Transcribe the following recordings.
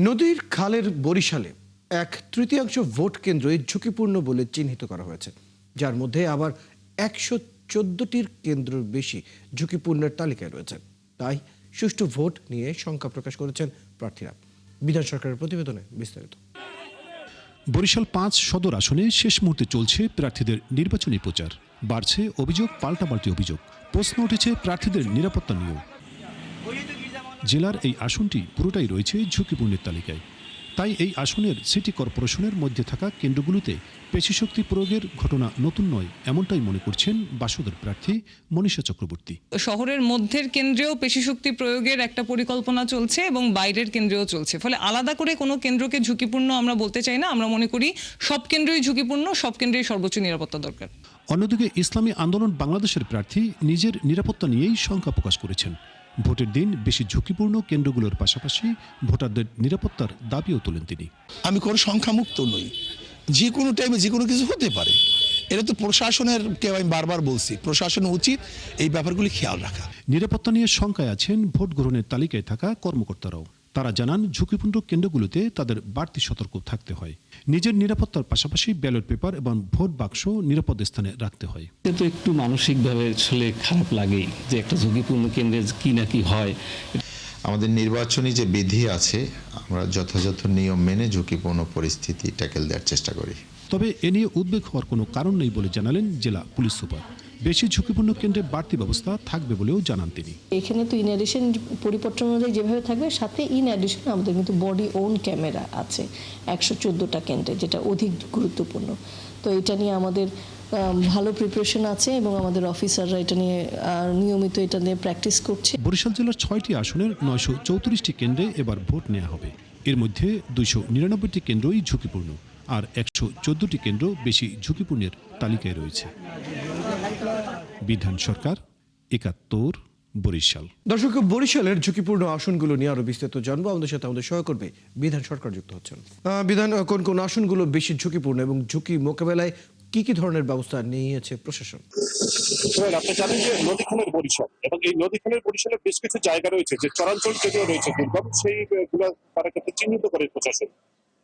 নদীর খালের বরিশালে এক তৃতীয়াংশ ভোট কেন্দ্রই ঝুঁকিপূর্ণ বলে চিহ্নিত করা হয়েছে, যার মধ্যে আবার 114টির কেন্দ্রের বেশি ঝুঁকিপূর্ণের তালিকায় রয়েছে। তাই সুষ্ঠু ভোট নিয়ে শঙ্কা প্রকাশ করেছেন প্রার্থীরা। বিধান সরকারের প্রতিবেদনে বিস্তারিত। বরিশাল 5 সদর আসনে শেষ মুহূর্তে চলছে প্রার্থীদের নির্বাচনী প্রচার। বাড়ছে অভিযোগ, পাল্টাপাল্টি অভিযোগ। প্রশ্ন উঠেছে প্রার্থীদের নিরাপত্তা নিয়েও। জেলার এই আসনটি পুরোটাই রয়েছে ঝুঁকিপূর্ণের তালিকায়। তাই এই আসনের সিটি কর্পোরেশনের মধ্যে থাকা কেন্দ্রগুলোতে পেশিশক্তি প্রয়োগের ঘটনা নতুন নয়, এমনটাই মনে করছেন বাসদের প্রার্থী মনীষা চক্রবর্তী। শহরের মধ্যের কেন্দ্রেও পেশিশক্তি প্রয়োগের একটা পরিকল্পনা চলছে এবং বাইরের কেন্দ্রেও চলছে। ফলে আলাদা করে কোনো কেন্দ্রকে ঝুঁকিপূর্ণ আমরা বলতে চাই না। আমরা মনে করি সব কেন্দ্রই ঝুঁকিপূর্ণ, সব কেন্দ্রেই সর্বোচ্চ নিরাপত্তা দরকার। অন্যদিকে ইসলামী আন্দোলন বাংলাদেশের প্রার্থী নিজের নিরাপত্তা নিয়েই শঙ্কা প্রকাশ করেছেন। ভোটের দিন বেশি ঝুঁকিপূর্ণ কেন্দ্রগুলোর পাশাপাশি ভোটারদের নিরাপত্তার দাবিও তোলেন তিনি। আমি কোনো সংখ্যামুক্ত নই, যে কোনো টাইমে যে কোনো কিছু হতে পারে। এটা তো প্রশাসনের, আমি বারবার বলছি, প্রশাসনের উচিত এই ব্যাপারগুলি খেয়াল রাখা। নিরাপত্তা নিয়ে শঙ্কায় আছেন ভোট গ্রহণের তালিকায় থাকা কর্মকর্তারাও। তারা জানান ঝুঁকিপূর্ণ কেন্দ্রগুলোতে তাদের বাড়তি সতর্ক থাকতে হয়। নিজের নিরাপত্তার পাশাপাশি ব্যালট পেপার এবং ভোট বাক্স নিরাপদ স্থানে রাখতে হয়। তো একটু মানসিকভাবে আসলে খারাপ লাগেই যে একটা ঝুঁকিপূর্ণ কেন্দ্রে কি না কি হয়। আমাদের নির্বাচনী যে বিধি আছে, আমরা যথাযথ নিয়ম মেনে ঝুঁকিপূর্ণ পরিস্থিতি ট্যাকেল দেওয়ার চেষ্টা করি। তবে এ নিয়ে উদ্বেগ হওয়ার কোনো কারণ নেই বলে জানালেন জেলা পুলিশ সুপার। বেশি ঝুঁকিপূর্ণ কেন্দ্রে বাড়তি ব্যবস্থা থাকবে বলেও জানান তিনি। এখানে তো ইন অ্যাডিশন পরিপত্র অনুযায়ী যেভাবে থাকবে, সাথে ইন অ্যাডিশন আমাদের কিন্তু বডি ওন ক্যামেরা আছে 114টা কেন্দ্রে, যেটা অধিক গুরুত্বপূর্ণ। তো এটা নিয়ে আমাদের ভালো প্রিপারেশন আছে এবং আমাদের অফিসাররা এটা নিয়ে নিয়মিত এটা নিয়ে প্র্যাকটিস করছে। বরিশাল জেলার 6টি আসনের 934টি কেন্দ্রে এবার ভোট নেওয়া হবে। এর মধ্যে 299টি কেন্দ্রই ঝুঁকিপূর্ণ, আর 114টি কেন্দ্র বেশি ঝুঁকিপূর্ণের তালিকায় রয়েছে। বিধান সরকার, 71, বরিশাল। দর্শক, বরিশালের ঝুঁকিপূর্ণ আসনগুলো নিয়ে আরো বিস্তারিত জানবো। আমাদের সাথে আমাদের সহকর্মী বিধান সরকার যুক্ত হচ্ছেন। বিধান, কোন কোন আসনগুলো বেশি ঝুঁকিপূর্ণ এবং ঝুঁকি মোকাবেলায় কি কি ধরনের ব্যবস্থা নিয়েছে প্রশাসন? আপনি জানেন যে নদীখালের বরিশাল, এবং এই নদীখালের বরিশালে বেশ কিছু জায়গা রয়েছে যে চরাঞ্চল যেগুলো রয়েছে দুর্গম, সেইগুলো তারা কিন্তু চিহ্নিত করে প্রশাসন।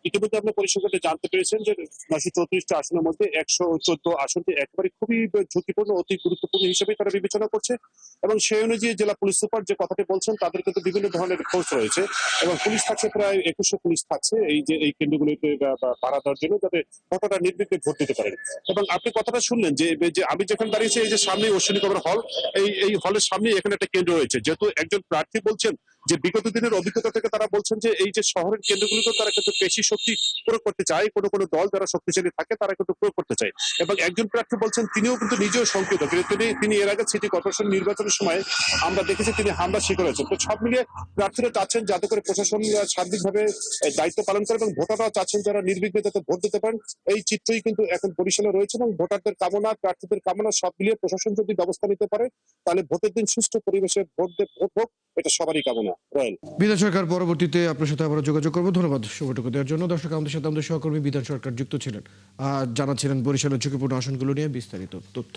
ইতিমধ্যে আপনি পরিষদে জানতে পেরেছেন যে 934টা আসনের মধ্যে 114 আসনটি একেবারে খুবই ঝুঁকিপূর্ণ, অতি গুরুত্বপূর্ণ হিসেবে তারা বিবেচনা করছে। এবং সেই অনুযায়ী জেলা পুলিশ সুপার যে কথাটি বলছেন, তাদের কিন্তু বিভিন্ন ধরনের ফোর্স রয়েছে এবং পুলিশ থাকছে, প্রায় 2100 পুলিশ থাকছে এই কেন্দ্রগুলিতে পাহারা দেওয়ার জন্য, যাতে ভোটাররা নির্বিঘ্নে ভোট দিতে পারেন। এবং আপনি কথাটা শুনলেন যে আমি যেখানে দাঁড়িয়েছি, এই যে সামনে অশ্বিনী কবর হল, এই হলের সামনে এখানে একটা কেন্দ্র রয়েছে। যেহেতু একজন প্রার্থী বলছেন যে বিগত দিনের অভিজ্ঞতা থেকে তারা বলছেন যে এই যে শহরের কেন্দ্রগুলিতে তারা কিন্তু পেশি শক্তি প্রয়োগ করতে চায়, কোনো কোনো দল যারা শক্তিশালী থাকে তারা কিন্তু প্রয়োগ করতে চায়। এবং একজন প্রার্থী বলছেন তিনিও কিন্তু নিজেও শঙ্কিত, তিনি এর আগে সিটি কর্পোরেশন নির্বাচনের সময় আমরা দেখেছি তিনি হামলা শিকার হয়েছেন। তো সব মিলিয়ে প্রার্থীরা চাচ্ছেন যাতে করে প্রশাসন সার্বিকভাবে দায়িত্ব পালন করে এবং ভোটাররাও চাচ্ছেন যারা নির্বিঘ্নে যাতে ভোট দিতে পারেন। এই চিত্রই কিন্তু এখন বরিশালে রয়েছে এবং ভোটারদের কামনা, প্রার্থীদের কামনা সব মিলিয়ে প্রশাসন যদি ব্যবস্থা নিতে পারে, তাহলে ভোটের দিন সুষ্ঠু পরিবেশে ভোট হোক, এটা সবারই কামনা। বিধান সরকার, পরবর্তীতে আপনার সাথে আবার যোগাযোগ করবো। ধন্যবাদ সময়টুকু দেওয়ার জন্য। দর্শক, আমাদের সাথে আমাদের সহকর্মী বিধান সরকার যুক্ত ছিলেন, জানাচ্ছিলেন বরিশালের ঝুঁকিপূর্ণ আসনগুলো নিয়ে বিস্তারিত তথ্য।